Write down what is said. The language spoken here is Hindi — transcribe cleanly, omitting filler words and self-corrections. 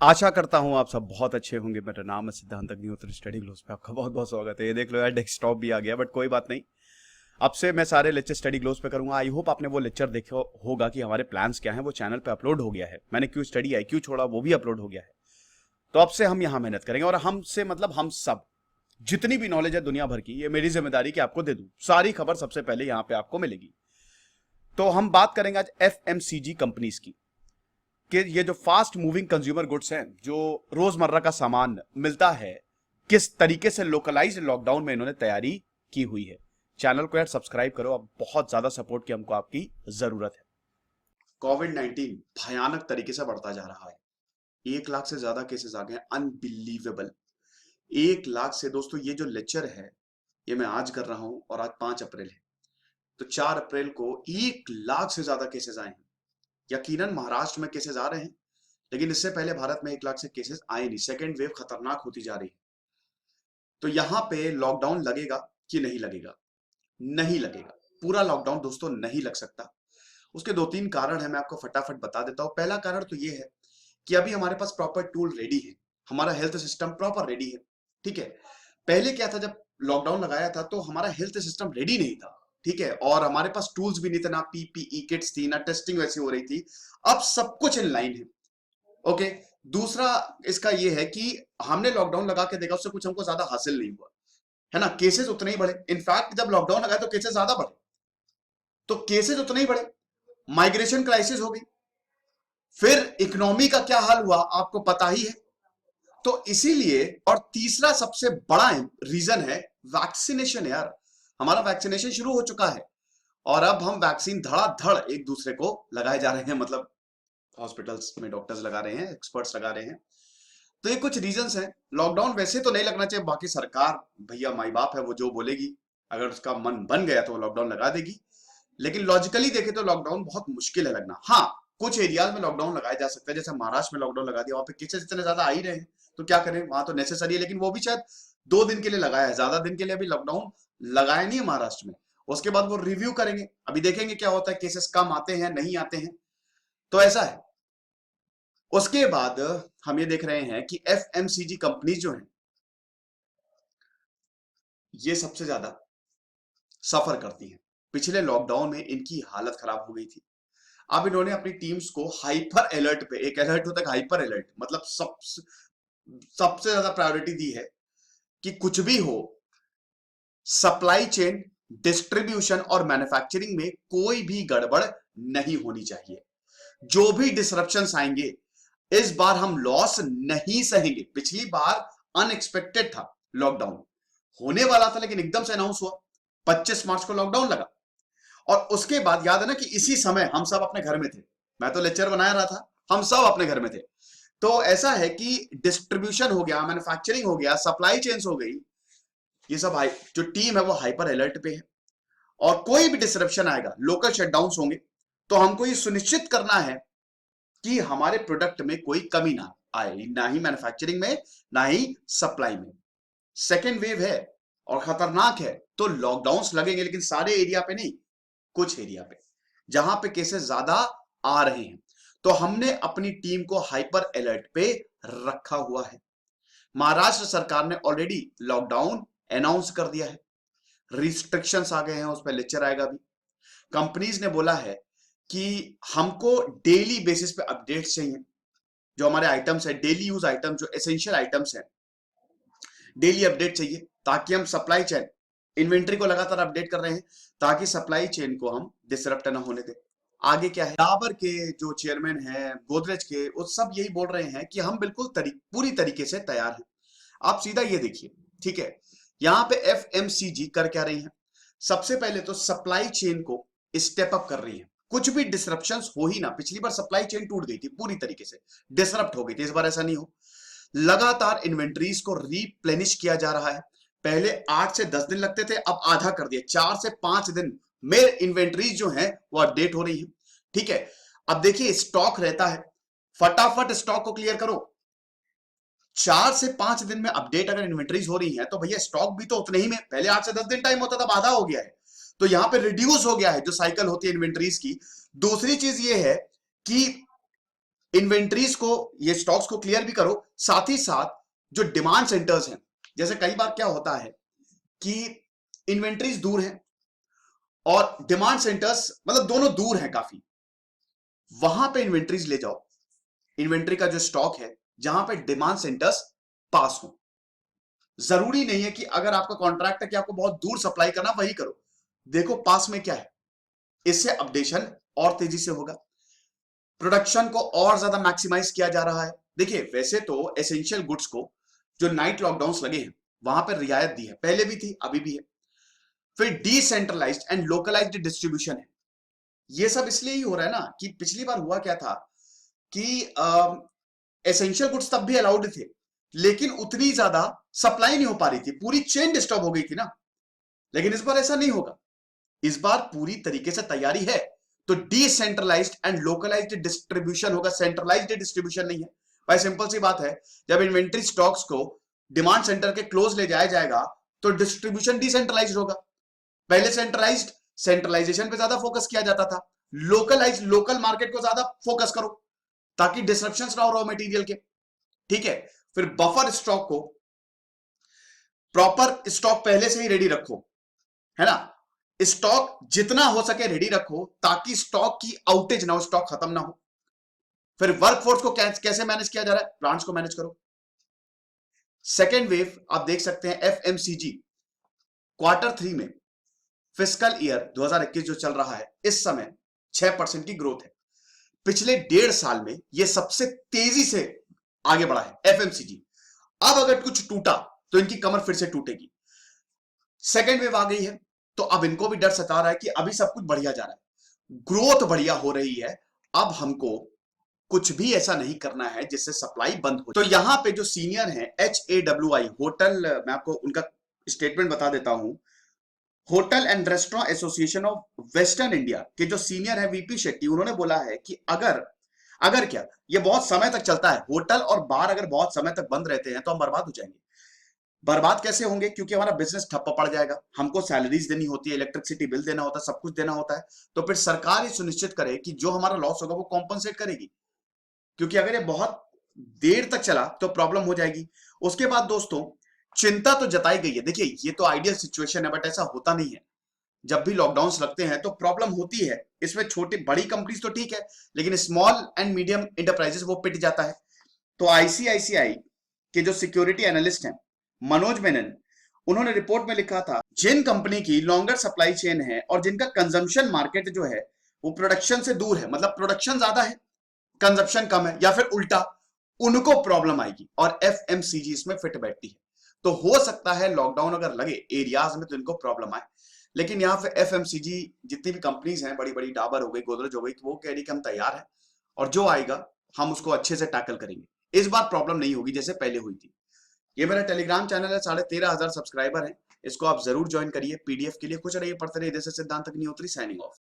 आशा करता हूँ आप सब बहुत अच्छे होंगे। मेरा नाम है सिद्धांत अग्निहोत्री। स्टडी ग्लोस पे आपका बहुत बहुत स्वागत है। ये देख लो यार, डेस्कटॉप भी आ गया, बट कोई बात नहीं। अब से मैं सारे लेक्चर स्टडी ग्लोस पे करूंगा। आई होप आपने वो लेक्चर देखा होगा कि हमारे प्लान्स क्या हैं। वो चैनल पे अपलोड हो गया है। मैंने क्यों स्टडी आई क्यों छोड़ा वो भी अपलोड हो गया है। तो अब से हम यहाँ मेहनत करेंगे, और हमसे मतलब हम सब जितनी भी नॉलेज है दुनिया भर की, ये मेरी जिम्मेदारी कि आपको दे दूं। सारी खबर सबसे पहले यहाँ पे आपको मिलेगी। तो हम बात करेंगे आज FMCG कंपनीज की, कि ये जो फास्ट मूविंग कंज्यूमर गुड्स हैं, जो रोजमर्रा का सामान मिलता है, किस तरीके से लोकलाइज्ड लॉकडाउन में इन्होंने तैयारी की हुई है। चैनल को यार सब्सक्राइब करो, अब बहुत ज्यादा सपोर्ट की हमको आपकी जरूरत है। कोविड-19 भयानक तरीके से बढ़ता जा रहा है। 1 लाख से ज्यादा केसेस आ गए हैं। अनबिलीवेबल। 1 लाख से दोस्तों, ये जो लेक्चर है ये मैं आज कर रहा हूं और आज 5 अप्रैल है। तो 4 अप्रैल को 1 लाख से ज्यादा केसेस आए हैं। यकीनन महाराष्ट्र में केसेस आ रहे हैं, लेकिन इससे पहले भारत में 1 लाख से केसेस आए नहीं। सेकेंड वेव खतरनाक होती जा रही है। तो यहां पे लॉकडाउन लगेगा कि नहीं लगेगा? नहीं लगेगा। पूरा लॉकडाउन दोस्तों नहीं लग सकता। उसके 2-3 कारण है, मैं आपको फटाफट बता देता हूं। पहला कारण तो ये है कि अभी हमारे पास प्रॉपर टूल रेडी है। हमारा हेल्थ सिस्टम प्रॉपर रेडी है। ठीक है। पहले क्या था, जब लॉकडाउन लगाया था तो हमारा हेल्थ सिस्टम रेडी नहीं था। ठीक है। और हमारे पास टूल्स भी नहीं थे, ना PPE किट्स थी, ना टेस्टिंग वैसी हो रही थी। अब सब कुछ इन लाइन है। ओके। दूसरा इसका ये है कि हमने लॉकडाउन लगा के देखा, उससे कुछ हमको ज्यादा हासिल नहीं हुआ है ना। केसेस उतने ही बढ़े। इनफैक्ट जब लॉकडाउन लगाया तो केसेस ज्यादा बढ़े, तो केसेस उतने ही बढ़े। माइग्रेशन क्राइसिस हो गई। फिर इकोनॉमी का क्या हाल हुआ आपको पता ही है। तो इसीलिए, और तीसरा सबसे बड़ा रीजन है वैक्सीनेशन। यार, हमारा वैक्सीनेशन शुरू हो चुका है और अब हम वैक्सीन धड़ाधड़ एक दूसरे को लगाए जा रहे हैं। मतलब हॉस्पिटल्स में डॉक्टर्स लगा रहे हैं, एक्सपर्ट्स लगा रहे हैं। तो ये कुछ रीजंस हैं। लॉकडाउन वैसे तो नहीं लगना चाहिए, बाकी सरकार भैया माई बाप है, वो जो बोलेगी, अगर उसका मन बन गया तो वो लॉकडाउन लगा देगी। लेकिन लॉजिकली देखे तो लॉकडाउन बहुत मुश्किल है लगना। हाँ, कुछ एरियाज में लॉकडाउन लगाया जा सकता है, जैसे महाराष्ट्र में लॉकडाउन लगा दिया। वहां पे केसेस इतने ज्यादा आ ही रहे हैं, तो क्या करें, वहां तो नेसेसरी है। लेकिन वो भी शायद 2 दिन के लिए लगाया है, ज्यादा दिन के लिए अभी लॉकडाउन लगाया नहीं है महाराष्ट्र में। उसके बाद वो रिव्यू करेंगे, अभी देखेंगे क्या होता है, केसेस कम आते हैं नहीं आते हैं। तो ऐसा है। उसके बाद हम ये देख रहे हैं कि FMCG कंपनीज जो हैं, ये सबसे ज्यादा सफर करती हैं। पिछले लॉकडाउन में इनकी हालत खराब हो गई थी। अब इन्होंने अपनी टीम्स को हाइपर अलर्ट पे, एक अलर्ट होता है हाइपर अलर्ट, मतलब सबसे ज्यादा प्रायोरिटी दी है कि कुछ भी हो, सप्लाई चेन, डिस्ट्रीब्यूशन और मैन्युफैक्चरिंग में कोई भी गड़बड़ नहीं होनी चाहिए। जो भी डिसरप्शंस आएंगे, इस बार हम लॉस नहीं सहेंगे। पिछली बार अनएक्सपेक्टेड था लॉकडाउन, होने वाला था लेकिन एकदम से अनाउंस हुआ। 25 मार्च को लॉकडाउन लगा, और उसके बाद याद है ना कि इसी समय हम सब अपने घर में थे। मैं तो लेक्चर बना रहा था, हम सब अपने घर में थे। तो ऐसा है कि डिस्ट्रीब्यूशन हो गया, मैन्युफैक्चरिंग हो गया, सप्लाई चेन्स हो गई, ये सब जो टीम है वो हाइपर अलर्ट पे है। और कोई भी डिसरप्शन आएगा, लोकल शटडाउन होंगे, तो हमको ये सुनिश्चित करना है कि हमारे प्रोडक्ट में कोई कमी ना आए, ना ही मैन्युफैक्चरिंग में, ना ही सप्लाई में। सेकेंड वेव है और खतरनाक है, तो लॉकडाउन लगेंगे, लेकिन सारे एरिया पे नहीं, कुछ एरिया पे जहां पे केसेस ज्यादा आ रहे हैं। तो हमने अपनी टीम को हाइपर अलर्ट पे रखा हुआ है। महाराष्ट्र सरकार ने ऑलरेडी लॉकडाउन अनाउंस कर दिया है। रिस्ट्रिक्शंस आ गए हैं, उस पर लेक्चर आएगा भी। कंपनीज ने बोला है कि हमको डेली बेसिस पे अपडेट्स चाहिए। जो हमारे आइटम्स है, डेली यूज आइटम, जो एसेंशियल आइटम्स हैं, डेली अपडेट चाहिए, ताकि हम सप्लाई चेन, इन्वेंट्री को लगातार अपडेट कर रहे हैं, ताकि सप्लाई चेन को हम डिसरप्ट ना होने दें। आगे क्या है, डाबर के जो चेयरमैन हैं, गोदरेज के, वो सब यही बोल रहे हैं कि हम बिल्कुल पूरी तरीके से तैयार हैं। आप सीधा ये देखिए, ठीक है। यहां पे FMCG कर क्या रही है? सबसे पहले तो सप्लाई चेन को स्टेप अप कर रही है। कुछ भी डिसरप्शंस हो ही ना। पिछली बार सप्लाई चेन टूट गई थी, पूरी तरीके से डिसरप्ट हो गई थी। इस बार ऐसा नहीं हो। लगातार इन्वेंट्रीज को रीप्लेनिश किया जा रहा है। पहले 8 से 10 दिन लगते थे, अब आधा कर दिया, 4 से 5 दिन में इन्वेंट्रीज जो है वो अपडेट हो रही है। ठीक है। अब देखिए, स्टॉक रहता है, फटाफट स्टॉक को क्लियर करो। 4 से 5 दिन में अपडेट अगर इन्वेंट्रीज हो रही है, तो भैया स्टॉक भी तो उतने ही में, पहले 8 से 10 दिन टाइम होता था, अब आधा हो गया है। तो यहां पे रिड्यूस हो गया है जो साइकिल होती है इन्वेंट्रीज की। दूसरी चीज ये है कि इन्वेंट्रीज को, ये स्टॉक्स को क्लियर भी करो, साथ ही साथ जो डिमांड सेंटर्स हैं, जैसे कई बार क्या होता है कि इन्वेंट्रीज दूर है और डिमांड सेंटर्स मतलब दोनों दूर हैं काफी, वहां पे इन्वेंट्रीज ले जाओ, इन्वेंट्री का जो स्टॉक है जहां पे डिमांड सेंटर्स पास हो। जरूरी नहीं है कि अगर आपका कॉन्ट्रैक्ट है कि आपको बहुत दूर सप्लाई करना, वही करो, देखो पास में क्या है, इससे अपडेशन और तेजी से होगा, प्रोडक्शन को और ज्यादा मैक्सिमाइज किया जा रहा है। देखिए वैसे तो एसेंशियल गुड्स को जो नाइट लॉकडाउन लगे हैं वहां पर रियायत दी है, पहले भी थी अभी भी है। फिर डिसेंट्रलाइज्ड एंड लोकलाइज्ड डिस्ट्रीब्यूशन है, ये सब इसलिए ही हो रहा है ना कि पिछली बार हुआ क्या था कि एसेंशियल गुड्स तब भी अलाउड थे लेकिन उतनी ज्यादा सप्लाई नहीं हो पा रही थी, पूरी चेन डिस्टर्ब हो गई थी ना। लेकिन इस बार ऐसा नहीं होगा, इस बार पूरी तरीके से तैयारी है, तो डिसेंट्रलाइज्ड एंड लोकलाइज्ड डिस्ट्रीब्यूशन होगा, सेंट्रलाइज्ड डिस्ट्रीब्यूशन नहीं है। भाई सिंपल सी बात है, जब इन्वेंट्री स्टॉक्स को डिमांड सेंटर के क्लोज ले जाया जाएगा तो डिस्ट्रीब्यूशन डिसेंट्रलाइज्ड होगा। पहले सेंट्रलाइज्ड, सेंट्रलाइजेशन पे ज्यादा फोकस किया जाता था, लोकलाइज्ड, लोकल मार्केट को ज्यादा फोकस करो ताकि डिसरप्शंस ना हो रॉ मटेरियल के, ठीक है। फिर बफर स्टॉक को, प्रॉपर स्टॉक पहले से ही रेडी रखो, है ना, स्टॉक जितना हो सके रेडी रखो ताकि स्टॉक की आउटेज ना हो, स्टॉक खत्म ना हो। फिर वर्कफोर्स को कैसे मैनेज किया जा रहा है, प्लांट्स को मैनेज करो। सेकेंड वेव आप देख सकते हैं एफएमसीजी, क्वार्टर 3 में फिस्कल ईयर 2021 जो चल रहा है इस समय 6% की ग्रोथ है, पिछले 1.5 साल में यह सबसे तेजी से आगे बढ़ा है एफएमसीजी। अब अगर कुछ टूटा तो इनकी कमर फिर से टूटेगी। सेकेंड वेव आ गई है तो अब इनको भी डर सता रहा है कि अभी सब कुछ बढ़िया जा रहा है, ग्रोथ बढ़िया हो रही है, अब हमको कुछ भी ऐसा नहीं करना है जिससे सप्लाई बंद हो। तो यहां पे जो सीनियर हैं HAWI होटल, मैं आपको उनका स्टेटमेंट बता देता हूं, hotel and restaurant association of western India के जो सीनियर है वीपी शेट्टी, उन्होंने बोला है कि अगर क्या ये बहुत समय तक चलता है, होटल और बार अगर बहुत समय तक बंद रहते हैं तो हम बर्बाद हो जाएंगे। बर्बाद कैसे होंगे, क्योंकि हमारा बिजनेस ठप्प पड़ जाएगा, हमको सैलरीज देनी होती है, इलेक्ट्रिसिटी बिल देना होता है, सब कुछ देना होता है, तो फिर सरकार ये सुनिश्चित करे कि जो हमारा लॉस होगा वो कॉम्पनसेट करेगी, क्योंकि अगर ये बहुत देर तक चला तो प्रॉब्लम हो जाएगी। उसके बाद दोस्तों चिंता तो जताई गई है, देखिए ये तो आइडियल सिचुएशन है बट ऐसा होता नहीं है, जब भी लॉकडाउन लगते हैं तो प्रॉब्लम होती है, इसमें छोटी बड़ी कंपनीज तो ठीक है लेकिन स्मॉल एंड मीडियम इंटरप्राइजेस वो पिट जाता है। तो आईसीआईसीआई के जो सिक्योरिटी एनालिस्ट हैं मनोज मेनन, उन्होंने रिपोर्ट में लिखा था जिन कंपनी की लॉन्गर सप्लाई चेन है और जिनका कंजम्पशन मार्केट जो है वो प्रोडक्शन से दूर है, मतलब प्रोडक्शन ज्यादा है कंजप्शन कम है, या फिर उल्टा, उनको प्रॉब्लम आएगी और एफएमसीजी इसमें फिट बैठती है। तो हो सकता है लॉकडाउन अगर लगे एरियाज में तो इनको प्रॉब्लम आए, लेकिन यहाँ पे एफएमसीजी जितनी भी कंपनीज हैं, बड़ी बड़ी डाबर हो गई, गोदरेज हो गई, वो कह रही कि हम तैयार हैं और जो आएगा हम उसको अच्छे से टैकल करेंगे, इस बार प्रॉब्लम नहीं होगी जैसे पहले हुई थी। ये मेरा टेलीग्राम चैनल है, 13,500 सब्सक्राइबर हैं, इसको आप जरूर ज्वाइन करिए। पीडीएफ के लिए कुछ रहिए, पढ़ते रहिए। जैसे सिद्धांत अग्निहोत्री साइनिंग ऑफ।